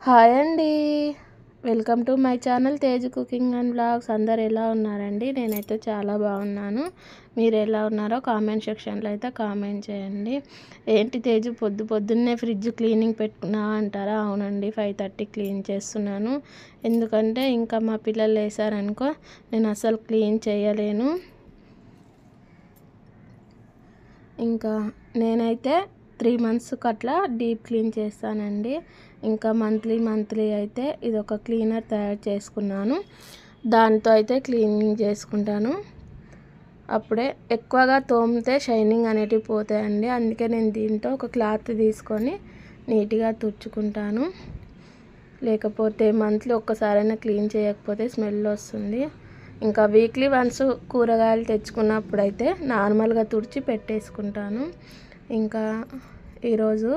Hi అండి. Welcome to my channel Tej cooking and blogs. అందరు ఎలా ఉన్నారండి? నేనైతే చాలా బాగున్నాను. మీరు ఎలా ఉన్నారో కామెంట్ సెక్షన్లో అయితే కామెంట్ చేయండి. ఏంటి తేజు పొద్దున్నే ఫ్రిడ్జ్ క్లీనింగ్ పెట్టుకున్నా అంటారా? అవునండి, 5:30 క్లీన్ చేస్తున్నాను. ఎందుకంటే ఇంకా మా పిల్లలు వేసారనుకో నేను అసలు క్లీన్ చేయలేను. ఇంకా నేనైతే 3 monthsకి అట్లా డీప్ క్లీన్ చేస్తానండి. ఇంకా మంత్లీ అయితే ఇది ఒక క్లీనర్ తయారు చేసుకున్నాను. దాంతో అయితే క్లీనింగ్ చేసుకుంటాను. అప్పుడే ఎక్కువగా తోమితే షైనింగ్ అనేటివి పోతాయండి. అందుకే నేను దీంతో ఒక క్లాత్ తీసుకొని నీట్గా తుడుచుకుంటాను. లేకపోతే మంత్లీ ఒక్కసారైనా క్లీన్ చేయకపోతే స్మెల్ వస్తుంది. ఇంకా వీక్లీ వన్స్ కూరగాయలు తెచ్చుకున్నప్పుడు అయితే నార్మల్గా తుడిచి పెట్టేసుకుంటాను. ఇంకా ఈరోజు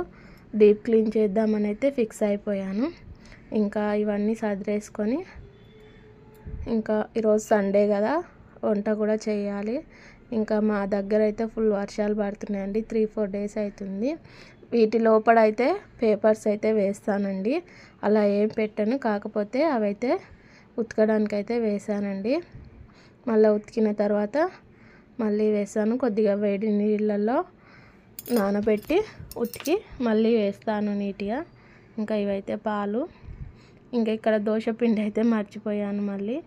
డీప్ క్లీన్ చేద్దామని అయితే ఫిక్స్ అయిపోయాను. ఇంకా ఇవన్నీ సదిరేసుకొని ఇంకా ఈరోజు సండే కదా, వంట కూడా చేయాలి. ఇంకా మా దగ్గర అయితే ఫుల్ వర్షాలు పడుతున్నాయండి. 3-4 days అవుతుంది. వీటి లోపల అయితే పేపర్స్ అయితే వేస్తానండి. అలా ఏం పెట్టను, కాకపోతే అవైతే ఉతకడానికి అయితే వేసానండి. మళ్ళీ ఉతికిన తర్వాత మళ్ళీ వేసాను. కొద్దిగా వేడి నీళ్ళల్లో నానబెట్టి ఉతికి మళ్ళీ వేస్తాను నీట్గా. ఇంకా ఇవైతే పాలు. ఇంకా ఇక్కడ దోశ పిండి అయితే మర్చిపోయాను. మళ్ళీ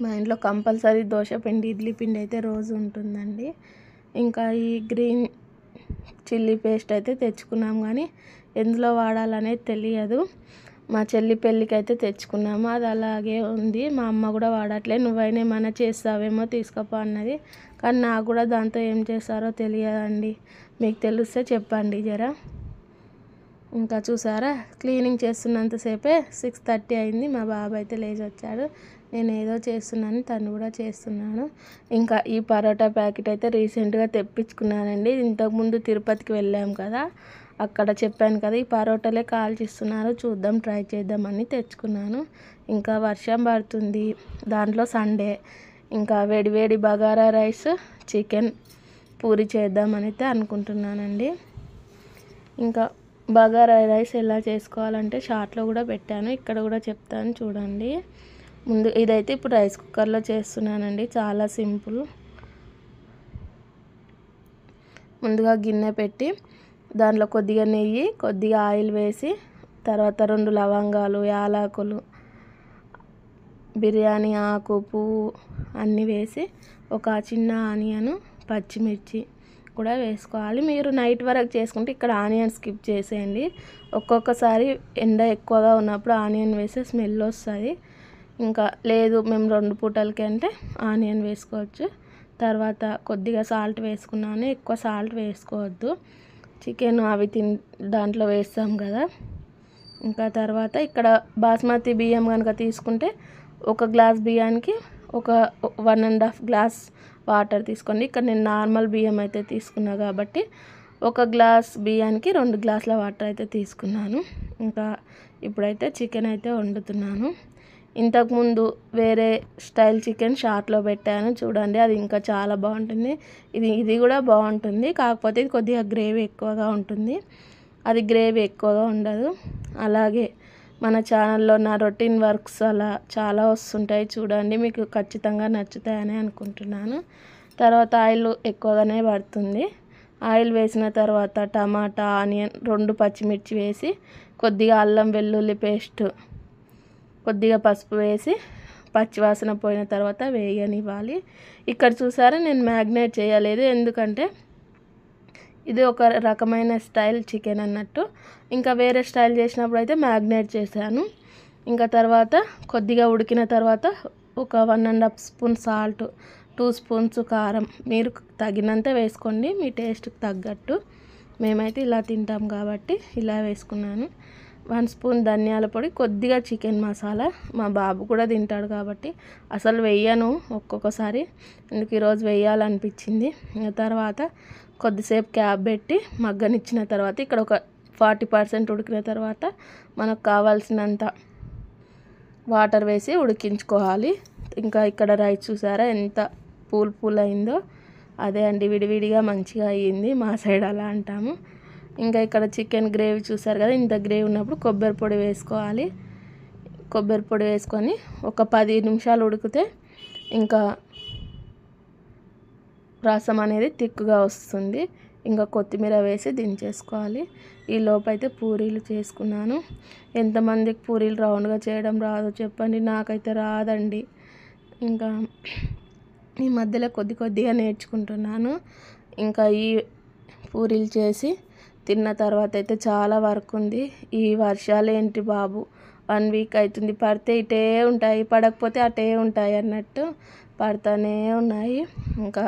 మా ఇంట్లో కంపల్సరీ దోశ పిండి, ఇడ్లీ పిండి అయితే రోజు ఉంటుందండి. ఇంకా ఈ గ్రీన్ చిల్లీ పేస్ట్ అయితే తెచ్చుకున్నాం, కానీ ఎందులో వాడాలనేది తెలియదు. మా చెల్లి పెళ్ళికి అయితే తెచ్చుకున్నాము, అది అలాగే ఉంది. మా అమ్మ కూడా వాడట్లే. నువ్వైనా ఏమైనా చేస్తావేమో తీసుకోపో అన్నది, కానీ నాకు కూడా దాంతో ఏం చేస్తారో తెలియదండి. మీకు తెలిస్తే చెప్పండి జరా. ఇంకా చూసారా, క్లీనింగ్ చేస్తున్నంతసేపే 6:30 అయింది. మా బాబు అయితే లేచి వచ్చాడు. నేను ఏదో చేస్తున్నాను, తను కూడా చేస్తున్నాను. ఇంకా ఈ పరోటా ప్యాకెట్ అయితే రీసెంట్గా తెప్పించుకున్నానండి. ఇంతకుముందు తిరుపతికి వెళ్ళాం కదా, అక్కడ చెప్పాను కదా ఈ పరోటాలే కాల్చిస్తున్నారు, చూద్దాం ట్రై చేద్దామని తెచ్చుకున్నాను. ఇంకా వర్షం పడుతుంది, దాంట్లో సండే. ఇంకా వేడి బగారా రైస్, చికెన్ పూరి చేద్దామని అయితే అనుకుంటున్నానండి. ఇంకా బగారా రైస్ ఎలా చేసుకోవాలంటే షార్ట్లో కూడా పెట్టాను, ఇక్కడ కూడా చెప్తాను చూడండి. ఇదైతే ఇప్పుడు రైస్ కుక్కర్లో చేస్తున్నానండి, చాలా సింపుల్. ముందుగా గిన్నె పెట్టి దాంట్లో కొద్దిగా నెయ్యి, కొద్దిగా ఆయిల్ వేసి, తర్వాత 2 లవంగాలు, యాలకులు, బిర్యానీ ఆకు, పువ్వు అన్నీ వేసి ఒక చిన్న ఆనియన్, పచ్చిమిర్చి కూడా వేసుకోవాలి. మీరు నైట్ వరకు చేసుకుంటే ఇక్కడ ఆనియన్ స్కిప్ చేసేయండి. ఒక్కొక్కసారి ఎండ ఎక్కువగా ఉన్నప్పుడు ఆనియన్ వేస్తే స్మెల్ వస్తుంది. ఇంకా లేదు మేము 2 పూటలకి అంటే ఆనియన్ వేసుకోవచ్చు. తర్వాత కొద్దిగా సాల్ట్ వేసుకున్నాను, ఎక్కువ సాల్ట్ వేసుకోవద్దు. చికెన్ అవి దాంట్లో వేస్తాం కదా. ఇంకా తర్వాత ఇక్కడ బాస్మతి బియ్యం కనుక తీసుకుంటే 1 గ్లాస్ బియ్యానికి ఒక 1.5 గ్లాస్ వాటర్ తీసుకోండి. ఇక్కడ నేను నార్మల్ బియ్యం అయితే తీసుకున్నా కాబట్టి 1 గ్లాస్ బియ్యానికి 2 గ్లాసుల వాటర్ అయితే తీసుకున్నాను. ఇంకా ఇప్పుడైతే చికెన్ అయితే వండుతున్నాను. ఇంతకుముందు వేరే స్టైల్ చికెన్ షార్ట్లో పెట్టాను చూడండి, అది ఇంకా చాలా బాగుంటుంది. ఇది కూడా బాగుంటుంది, కాకపోతే ఇది కొద్దిగా గ్రేవీ ఎక్కువగా ఉంటుంది, అది గ్రేవీ ఎక్కువగా ఉండదు. అలాగే మన ఛానల్లో నా రొటీన్ వర్క్స్ అలా చాలా వస్తుంటాయి చూడండి, మీకు ఖచ్చితంగా నచ్చుతాయని అనుకుంటున్నాను. తర్వాత ఆయిల్ ఎక్కువగానే పడుతుంది. ఆయిల్ వేసిన తర్వాత టమాటా, ఆనియన్, 2 పచ్చిమిర్చి వేసి కొద్దిగా అల్లం వెల్లుల్లి పేస్ట్, కొద్దిగా పసుపు వేసి పచ్చివాసన పోయిన తర్వాత వేయనివ్వాలి. ఇక్కడ చూసారా, నేను మ్యాగ్నేట్ చేయలేదు, ఎందుకంటే ఇది ఒక రకమైన స్టైల్ చికెన్ అన్నట్టు. ఇంకా వేరే స్టైల్ చేసినప్పుడు అయితే మ్యాగ్నేట్ చేశాను. ఇంకా తర్వాత కొద్దిగా ఉడికిన తర్వాత ఒక 1.5 స్పూన్ సాల్ట్, 2 స్పూన్స్ కారం, మీరు తగినంత వేసుకోండి మీ టేస్ట్కి తగ్గట్టు. మేమైతే ఇలా తింటాం కాబట్టి ఇలా వేసుకున్నాను. 1 స్పూన్ ధనియాల పొడి, కొద్దిగా చికెన్ మసాలా. మా బాబు కూడా తింటాడు కాబట్టి అసలు వేయను ఒక్కొక్కసారి, ఎందుకు ఈరోజు వేయాలనిపించింది. తర్వాత కొద్దిసేపు క్యాప్ పెట్టి మగ్గనిచ్చిన తర్వాత ఇక్కడ ఒక 40% ఉడికిన తర్వాత మనకు కావాల్సినంత వాటర్ వేసి ఉడికించుకోవాలి. ఇంకా ఇక్కడ రైస్ చూసారా ఎంత పూల్ అయిందో, అదే అండి విడివిడిగా మంచిగా అయ్యింది, మా సైడ్ అలా అంటాము. ఇంకా ఇక్కడ చికెన్ గ్రేవీ చూసారు కదా, ఇంత గ్రేవీ ఉన్నప్పుడు కొబ్బరి పొడి వేసుకోవాలి. కొబ్బరి పొడి వేసుకొని ఒక 10 నిమిషాలు ఉడికితే ఇంకా రసం అనేది తిక్కుగా వస్తుంది. ఇంకా కొత్తిమీర వేసి దించేసుకోవాలి. ఈ లోపైతే పూరీలు చేసుకున్నాను. ఎంతమందికి పూరీలు రౌండ్గా చేయడం రాదో చెప్పండి, నాకైతే రాదండి. ఇంకా ఈ మధ్యలో కొద్దిగా నేర్చుకుంటున్నాను. ఇంకా ఈ పూరీలు చేసి తిన్న తర్వాత అయితే చాలా వర్క్ ఉంది. ఈ వర్షాలు ఏంటి బాబు, 1 వీక్ అవుతుంది. పడితే ఇటే ఉంటాయి, పడకపోతే అటే ఉంటాయి అన్నట్టు పడుతూనే ఉన్నాయి. ఇంకా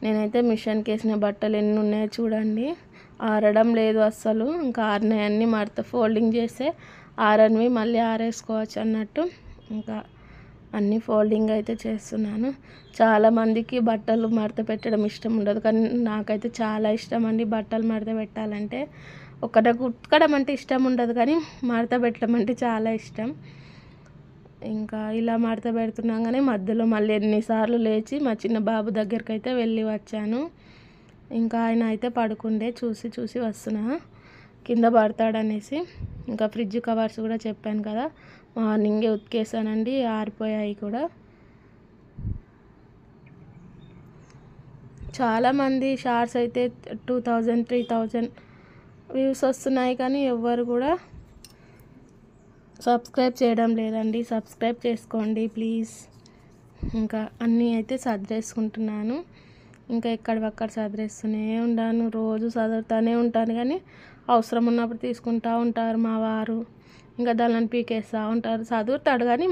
నేనైతే మిషన్కి వేసిన బట్టలు ఎన్ని ఉన్నాయో చూడండి, ఆరడం లేదు అస్సలు. ఇంకా ఆరినాయన్నీ మడత ఫోల్డింగ్ చేస్తే ఆరనివి మళ్ళీ ఆరేసుకోవచ్చు అన్నట్టు ఇంకా అన్నీ ఫోల్డింగ్ అయితే చేస్తున్నాను. చాలామందికి బట్టలు మడత పెట్టడం ఇష్టం ఉండదు, కానీ నాకైతే చాలా ఇష్టం అండి బట్టలు మడత పెట్టాలంటే. ఒకటే కుట్టడం అంటే ఇష్టం ఉండదు, కానీ మడత పెట్టడం అంటే చాలా ఇష్టం. ఇంకా ఇలా మడత పెడుతున్నాగానే మధ్యలో మళ్ళీ ఎన్నిసార్లు లేచి మా చిన్న బాబు దగ్గరికి అయితే వెళ్ళి వచ్చాను. ఇంకా ఆయన అయితే పడుకుండే, చూసి వస్తున్నా కింద పడతాడనేసి. ఇంకా ఫ్రిడ్జ్ కవర్స్ కూడా చెప్పాను కదా, మార్నింగే ఉతికేసానండి, ఆరిపోయాయి కూడా. చాలామంది షార్ట్స్ అయితే 2000 3000 వ్యూస్ వస్తున్నాయి, కానీ ఎవ్వరు కూడా సబ్స్క్రైబ్ చేయడం లేదండి. సబ్స్క్రైబ్ చేసుకోండి ప్లీజ్. ఇంకా అన్నీ అయితే సర్దేసుకుంటున్నాను. ఇంకా ఎక్కడక్కడ సర్దేస్తూనే ఉన్నాను, రోజు చదువుతూనే ఉంటాను, కానీ అవసరం ఉన్నప్పుడు తీసుకుంటూ ఉంటారు మా వారు. ఇంకా దానిని పీకేస్తూ ఉంటారు. చదువుతాడు కానీ